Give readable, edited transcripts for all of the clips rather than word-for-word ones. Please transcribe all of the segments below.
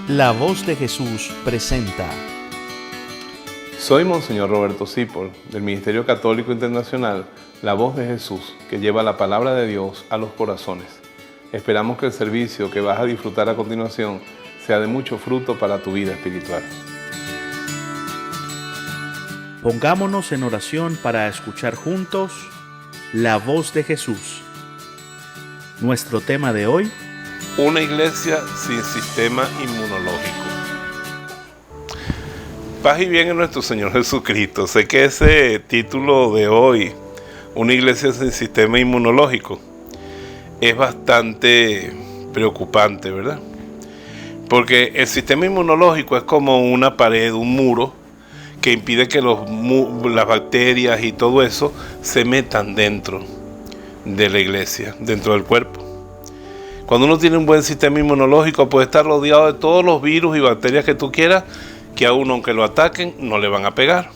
La Voz de Jesús presenta. Soy Monseñor Roberto Cipol, del Ministerio Católico Internacional La Voz de Jesús, que lleva la palabra de Dios a los corazones. Esperamos que el servicio que vas a disfrutar a continuación sea de mucho fruto para tu vida espiritual. Pongámonos en oración para escuchar juntos la voz de Jesús. Nuestro tema de hoy: una iglesia sin sistema inmunológico. Paz y bien en nuestro Señor Jesucristo. Sé que ese título de hoy, una iglesia sin sistema inmunológico, es bastante preocupante, ¿verdad? Porque el sistema inmunológico es como una pared, un muro, que impide que las bacterias y todo eso se metan dentro de la iglesia, dentro del cuerpo. Cuando uno tiene un buen sistema inmunológico, puede estar rodeado de todos los virus y bacterias que tú quieras, que a uno, aunque lo ataquen, no le van a pegar.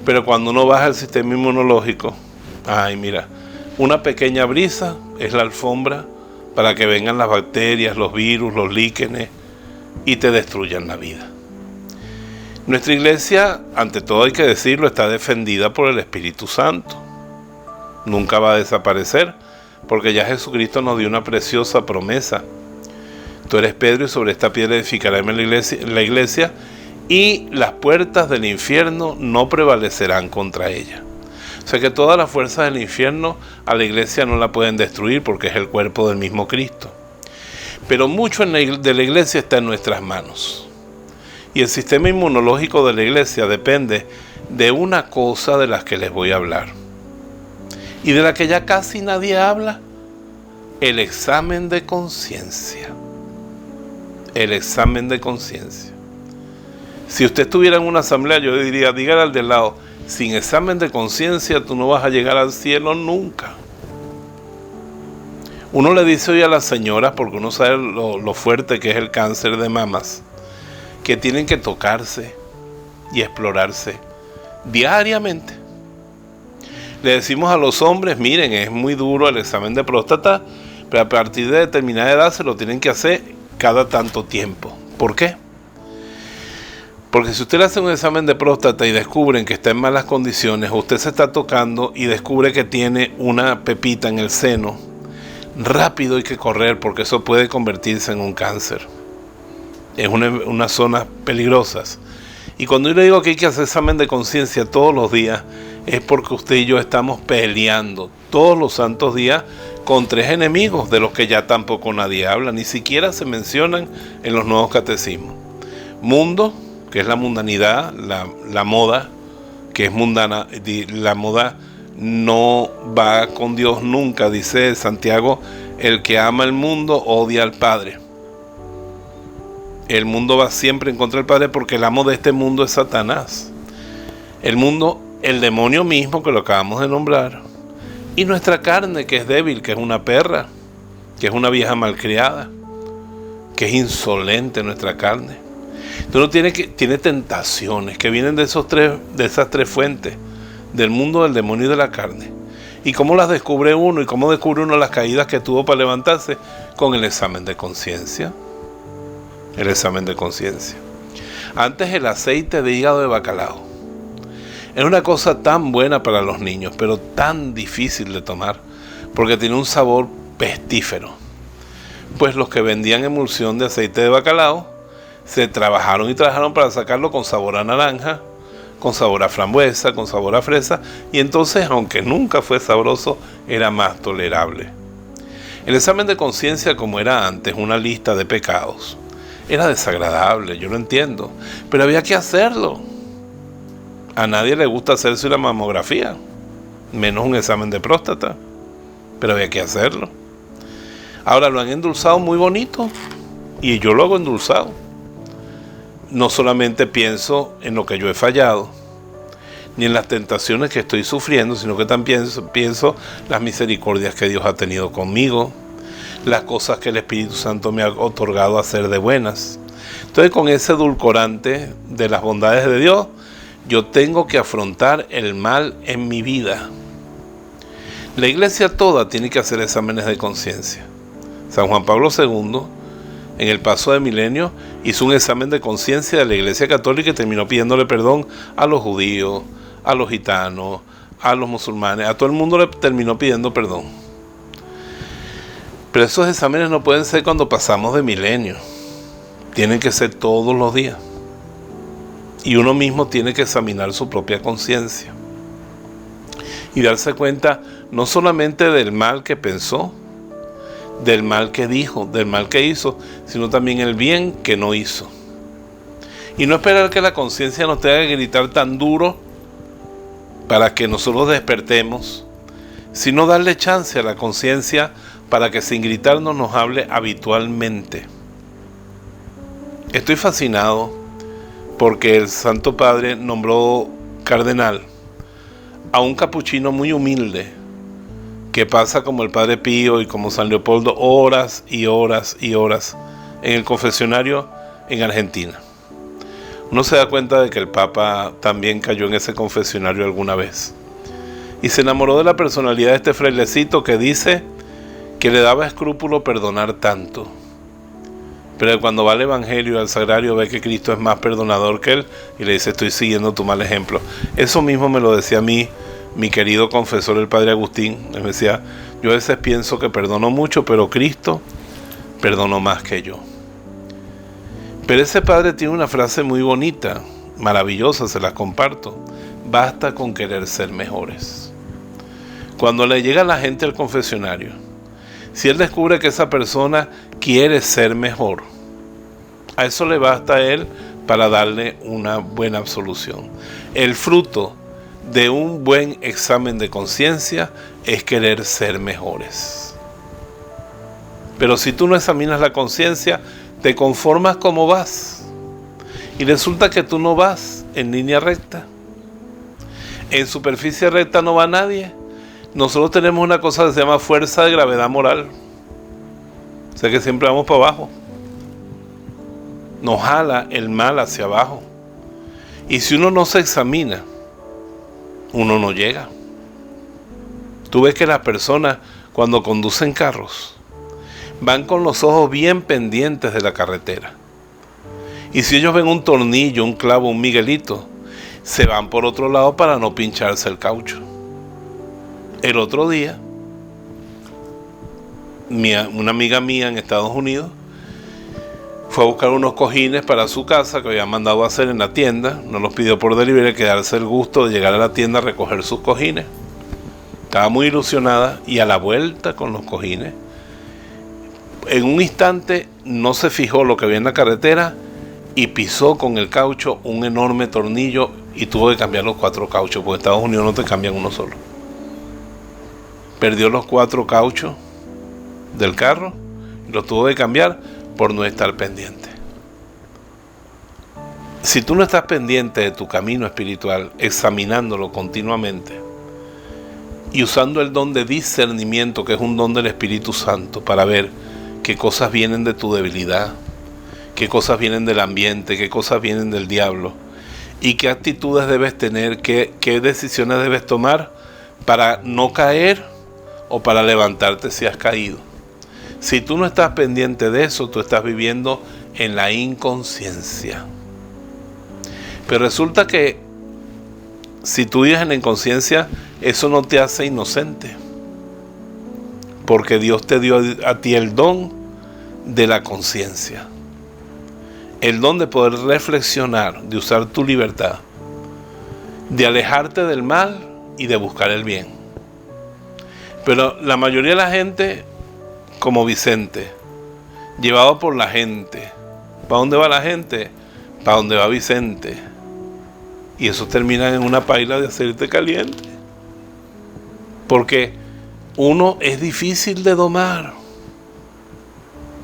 Pero cuando uno baja el sistema inmunológico, mira, una pequeña brisa es la alfombra para que vengan las bacterias, los virus, los líquenes y te destruyan la vida. Nuestra iglesia, ante todo hay que decirlo, está defendida por el Espíritu Santo. Nunca va a desaparecer, porque ya Jesucristo nos dio una preciosa promesa. Tú eres Pedro y sobre esta piedra edificaré la iglesia y las puertas del infierno no prevalecerán contra ella. O sea que todas las fuerzas del infierno a la iglesia no la pueden destruir porque es el cuerpo del mismo Cristo. Pero mucho de la iglesia está en nuestras manos. Y el sistema inmunológico de la iglesia depende de una cosa de las que les voy a hablar. Y de la que ya casi nadie habla: el examen de conciencia. El examen de conciencia. Si usted estuviera en una asamblea, yo le diría, dígale al del lado: sin examen de conciencia tú no vas a llegar al cielo nunca. Uno le dice hoy a las señoras, porque uno sabe lo fuerte que es el cáncer de mamas, que tienen que tocarse y explorarse diariamente. Le decimos a los hombres, miren, es muy duro el examen de próstata, pero a partir de determinada edad se lo tienen que hacer cada tanto tiempo. ¿Por qué? Porque si usted le hace un examen de próstata y descubren que está en malas condiciones, usted se está tocando y descubre que tiene una pepita en el seno, rápido hay que correr, porque eso puede convertirse en un cáncer. Es unas zonas peligrosas. Y cuando yo le digo que hay que hacer examen de conciencia todos los días, es porque usted y yo estamos peleando todos los santos días con tres enemigos de los que ya tampoco nadie habla, ni siquiera se mencionan en los nuevos catecismos. Mundo, que es la mundanidad, la moda, que es mundana. La moda no va con Dios nunca, dice Santiago: el que ama el mundo odia al Padre. El mundo va siempre en contra del Padre porque el amo de este mundo es Satanás. El mundo, el demonio mismo, que lo acabamos de nombrar. Y nuestra carne, que es débil, que es una perra, que es una vieja malcriada, que es insolente nuestra carne. Entonces tiene tentaciones que vienen de esas tres fuentes, del mundo, del demonio y de la carne. ¿Y cómo las descubre uno? ¿Y cómo descubre uno las caídas que tuvo para levantarse? Con el examen de conciencia. El examen de conciencia. Antes, el aceite de hígado de bacalao era una cosa tan buena para los niños, pero tan difícil de tomar, porque tiene un sabor pestífero. Pues los que vendían emulsión de aceite de bacalao se trabajaron para sacarlo con sabor a naranja, con sabor a frambuesa, con sabor a fresa, y entonces, aunque nunca fue sabroso, era más tolerable. El examen de conciencia, como era antes una lista de pecados, era desagradable, yo lo entiendo, pero había que hacerlo. A nadie le gusta hacerse una mamografía, menos un examen de próstata, pero había que hacerlo. Ahora lo han endulzado muy bonito, y yo lo hago endulzado. No solamente pienso en lo que yo he fallado, ni en las tentaciones que estoy sufriendo, sino que también pienso las misericordias que Dios ha tenido conmigo, las cosas que el Espíritu Santo me ha otorgado a hacer de buenas. Entonces, con ese edulcorante de las bondades de Dios, yo tengo que afrontar el mal en mi vida. La iglesia toda tiene que hacer exámenes de conciencia. San Juan Pablo II en el paso de milenio, hizo un examen de conciencia de la Iglesia Católica y terminó pidiéndole perdón a los judíos, a los gitanos, a los musulmanes, a todo el mundo le terminó pidiendo perdón. Pero esos exámenes no pueden ser cuando pasamos de milenio, tienen que ser todos los días. Y uno mismo tiene que examinar su propia conciencia y darse cuenta no solamente del mal que pensó, del mal que dijo, del mal que hizo, sino también el bien que no hizo. Y no esperar que la conciencia nos tenga que gritar tan duro para que nosotros despertemos, sino darle chance a la conciencia para que sin gritarnos nos hable habitualmente. Estoy fascinado porque el Santo Padre nombró cardenal a un capuchino muy humilde que pasa como el Padre Pío y como San Leopoldo horas y horas y horas en el confesionario en Argentina. Uno se da cuenta de que el Papa también cayó en ese confesionario alguna vez y se enamoró de la personalidad de este frailecito que dice que le daba escrúpulo perdonar tanto, pero cuando va al Evangelio y al Sagrario ve que Cristo es más perdonador que él y le dice: estoy siguiendo tu mal ejemplo. Eso mismo me lo decía a mí mi querido confesor, el Padre Agustín. Él me decía: yo a veces pienso que perdono mucho, pero Cristo perdonó más que yo. Pero ese padre tiene una frase muy bonita, maravillosa, se las comparto: basta con querer ser mejores. Cuando le llega a la gente al confesionario, si él descubre que esa persona quiere ser mejor, a eso le basta a él para darle una buena absolución. El fruto de un buen examen de conciencia es querer ser mejores. Pero si tú no examinas la conciencia, te conformas como vas. Y resulta que tú no vas en línea recta. En superficie recta no va nadie. Nosotros tenemos una cosa que se llama fuerza de gravedad moral. O sea que siempre vamos para abajo. Nos jala el mal hacia abajo. Y si uno no se examina, uno no llega. Tú ves que las personas cuando conducen carros van con los ojos bien pendientes de la carretera. Y si ellos ven un tornillo, un clavo, un miguelito, se van por otro lado para no pincharse el caucho. El otro día, una amiga mía en Estados Unidos fue a buscar unos cojines para su casa que había mandado a hacer en la tienda. No los pidió por delivery, quedarse el gusto de llegar a la tienda a recoger sus cojines. Estaba muy ilusionada y a la vuelta con los cojines, en un instante no se fijó lo que había en la carretera y pisó con el caucho un enorme tornillo y tuvo que cambiar los 4 cauchos, porque en Estados Unidos no te cambian uno solo. Perdió los 4 cauchos del carro y los tuvo que cambiar por no estar pendiente. Si tú no estás pendiente de tu camino espiritual, examinándolo continuamente y usando el don de discernimiento, que es un don del Espíritu Santo, para ver qué cosas vienen de tu debilidad, qué cosas vienen del ambiente, qué cosas vienen del diablo, y qué actitudes debes tener, qué decisiones debes tomar para no caer o para levantarte si has caído. Si tú no estás pendiente de eso, tú estás viviendo en la inconsciencia. Pero resulta que si tú vives en la inconsciencia, eso no te hace inocente, porque Dios te dio a ti el don de la conciencia, el don de poder reflexionar, de usar tu libertad, de alejarte del mal y de buscar el bien. Pero la mayoría de la gente, como Vicente, llevado por la gente. ¿Para dónde va la gente? Para donde va Vicente. Y eso termina en una paila de aceite caliente, porque uno es difícil de domar.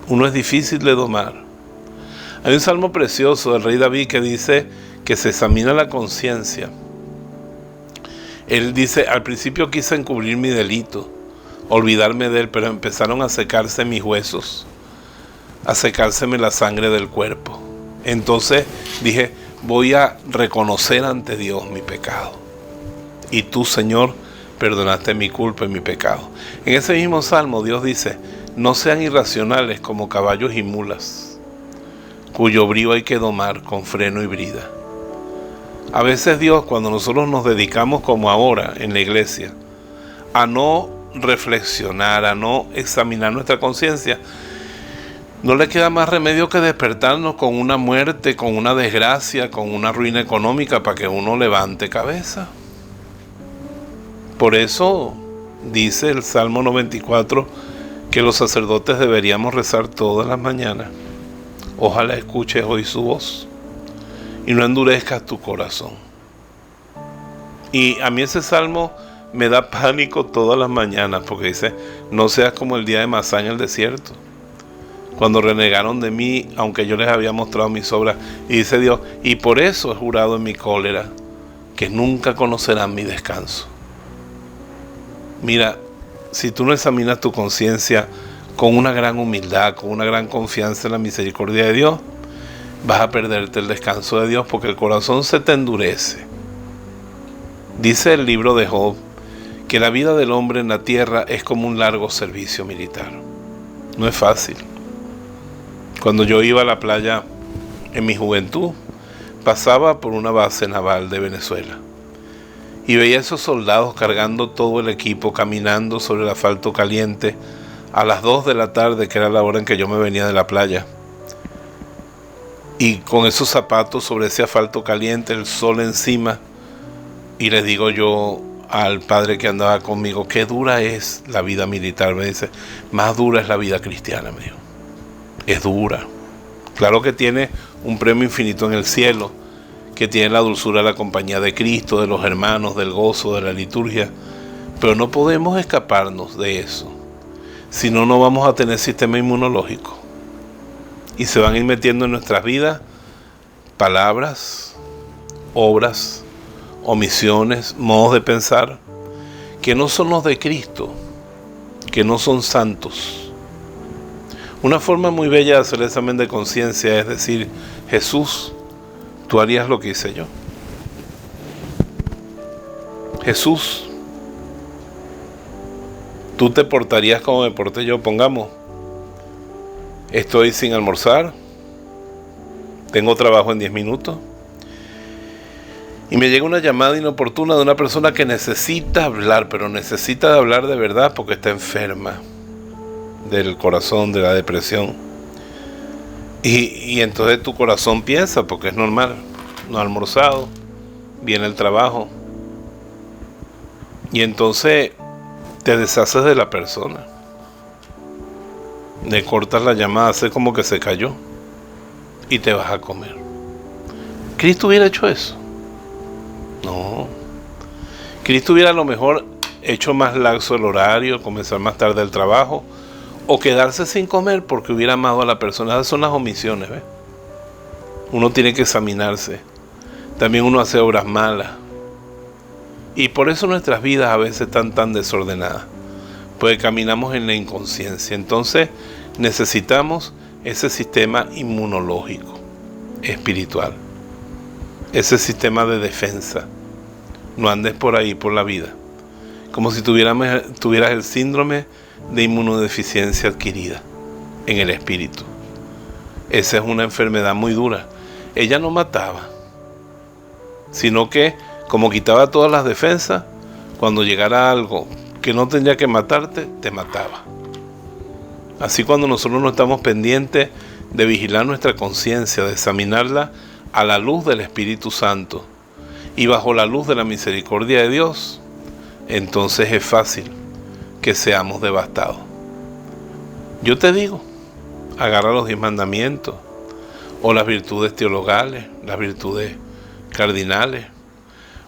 Uno es difícil de domar. Hay un salmo precioso del rey David que dice que se examina la conciencia. Él dice: al principio quise encubrir mi delito, olvidarme de él, pero empezaron a secarse mis huesos, a secárseme la sangre del cuerpo. Entonces dije: voy a reconocer ante Dios mi pecado. Y tú, Señor, perdonaste mi culpa y mi pecado. En ese mismo salmo Dios dice: no sean irracionales como caballos y mulas. cuyo brío hay que domar con freno y brida. A veces Dios, cuando nosotros nos dedicamos como ahora en la iglesia, a no reflexionar, a no examinar nuestra conciencia, no le queda más remedio que despertarnos con una muerte, con una desgracia, con una ruina económica para que uno levante cabeza. Por eso dice el Salmo 94 que los sacerdotes deberíamos rezar todas las mañanas. Ojalá escuches hoy su voz y no endurezcas tu corazón. Y a mí ese salmo me da pánico todas las mañanas, porque dice: no seas como el día de Masá en el desierto, cuando renegaron de mí, aunque yo les había mostrado mis obras. Y dice Dios: y por eso he jurado en mi cólera que nunca conocerán mi descanso. Mira, si tú no examinas tu conciencia con una gran humildad, con una gran confianza en la misericordia de Dios, vas a perderte el descanso de Dios, porque el corazón se te endurece. Dice el libro de Job que la vida del hombre en la tierra es como un largo servicio militar. No es fácil. Cuando yo iba a la playa en mi juventud, pasaba por una base naval de Venezuela y veía a esos soldados cargando todo el equipo, caminando sobre el asfalto caliente a las 2 de la tarde, que era la hora en que yo me venía de la playa, y con esos zapatos sobre ese asfalto caliente, el sol encima. Y le digo yo al padre que andaba conmigo: qué dura es la vida militar. Me dice: más dura es la vida cristiana. Me dijo: es dura. Claro que tiene un premio infinito en el cielo, que tiene la dulzura de la compañía de Cristo, de los hermanos, del gozo, de la liturgia, pero no podemos escaparnos de eso, si no, no vamos a tener sistema inmunológico, y se van a ir metiendo en nuestras vidas palabras, obras, omisiones, modos de pensar que no son los de Cristo, que no son santos. Una forma muy bella de hacer el examen de conciencia es decir: Jesús, ¿tú harías lo que hice yo? Jesús, ¿tú te portarías como me porté yo? Pongamos, estoy sin almorzar, tengo trabajo en 10 minutos, y me llega una llamada inoportuna de una persona que necesita hablar, pero necesita hablar de verdad porque está enferma del corazón, de la depresión. Y entonces tu corazón piensa, porque es normal, no ha almorzado, viene el trabajo, y entonces te deshaces de la persona, le cortas la llamada, hace como que se cayó y te vas a comer. ¿Cristo hubiera hecho eso? No. Cristo hubiera a lo mejor hecho más laxo el horario, comenzar más tarde el trabajo, o quedarse sin comer porque hubiera amado a la persona. Esas son las omisiones, ¿ves? Uno tiene que examinarse. También uno hace obras malas. Y por eso nuestras vidas a veces están tan desordenadas, porque caminamos en la inconsciencia. Entonces necesitamos ese sistema inmunológico espiritual, ese sistema de defensa. No andes por ahí por la vida como si tuvieras el síndrome de inmunodeficiencia adquirida en el espíritu. Esa es una enfermedad muy dura. Ella no mataba, sino que, como quitaba todas las defensas, cuando llegara algo que no tendría que matarte, te mataba. Así, cuando nosotros no estamos pendientes de vigilar nuestra conciencia, de examinarla a la luz del Espíritu Santo y bajo la luz de la misericordia de Dios, entonces es fácil que seamos devastados. Yo te digo, agarra los 10 mandamientos, o las virtudes teologales, las virtudes cardinales,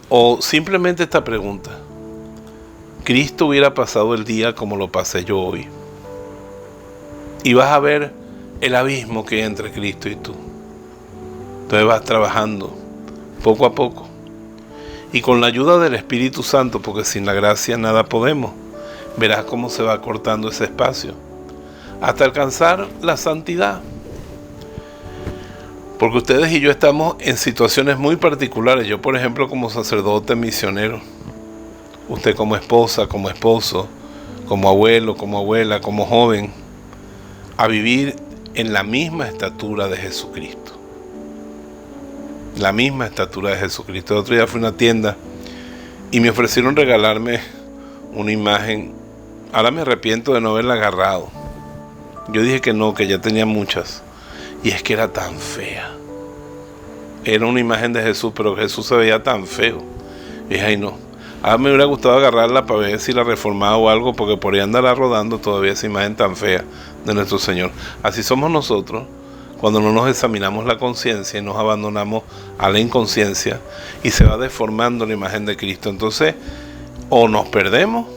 o simplemente esta pregunta: ¿Cristo hubiera pasado el día como lo pasé yo hoy? Y vas a ver el abismo que hay entre Cristo y tú. Entonces vas trabajando poco a poco, y con la ayuda del Espíritu Santo, porque sin la gracia nada podemos, verás cómo se va cortando ese espacio hasta alcanzar la santidad. Porque ustedes y yo estamos en situaciones muy particulares. Yo, por ejemplo, como sacerdote misionero, usted como esposa, como esposo, como abuelo, como abuela, como joven, a vivir en la misma estatura de Jesucristo. La misma estatura de Jesucristo. El otro día fui a una tienda y me ofrecieron regalarme una imagen. Ahora me arrepiento de no haberla agarrado. Yo dije que no, que ya tenía muchas. Y es que era tan fea. Era una imagen de Jesús, pero Jesús se veía tan feo. Y dije, ay no. Ahora me hubiera gustado agarrarla para ver si la reformaba o algo, porque por ahí andará rodando todavía esa imagen tan fea de nuestro Señor. Así somos nosotros cuando no nos examinamos la conciencia y nos abandonamos a la inconsciencia y se va deformando la imagen de Cristo. Entonces, o nos perdemos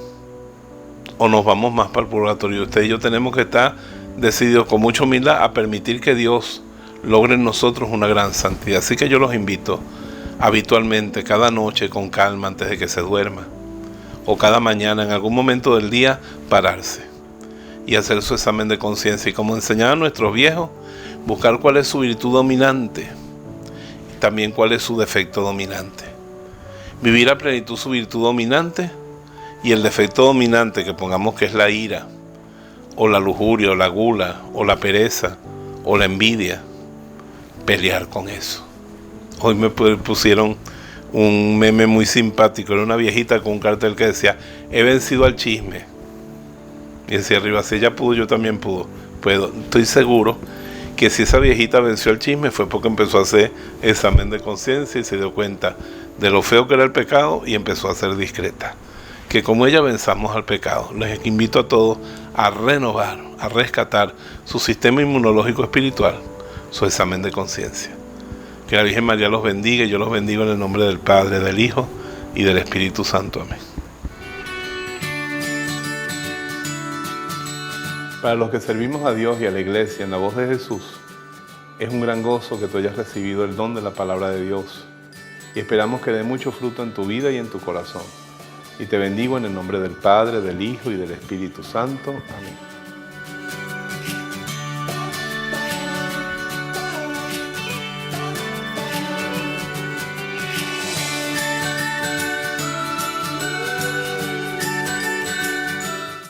o nos vamos más para el purgatorio. Usted y yo tenemos que estar decididos con mucha humildad a permitir que Dios logre en nosotros una gran santidad. Así que yo los invito habitualmente, cada noche con calma antes de que se duerma, o cada mañana en algún momento del día, pararse y hacer su examen de conciencia, y como enseñaban nuestros viejos, buscar cuál es su virtud dominante y también cuál es su defecto dominante. Vivir a plenitud su virtud dominante, y el defecto dominante, que pongamos que es la ira, o la lujuria, o la gula, o la pereza, o la envidia, pelear con eso. Hoy me pusieron un meme muy simpático. Era una viejita con un cartel que decía: he vencido al chisme. Y decía arriba: si ella pudo, yo también puedo. Estoy seguro que si esa viejita venció al chisme fue porque empezó a hacer examen de conciencia y se dio cuenta de lo feo que era el pecado y empezó a ser discreta. Que como ella venzamos al pecado. Les invito a todos a renovar, a rescatar su sistema inmunológico espiritual, su examen de conciencia. Que la Virgen María los bendiga, y yo los bendigo en el nombre del Padre, del Hijo y del Espíritu Santo. Amén. Para los que servimos a Dios y a la Iglesia en la voz de Jesús, es un gran gozo que tú hayas recibido el don de la palabra de Dios, y esperamos que dé mucho fruto en tu vida y en tu corazón. Y te bendigo en el nombre del Padre, del Hijo y del Espíritu Santo. Amén.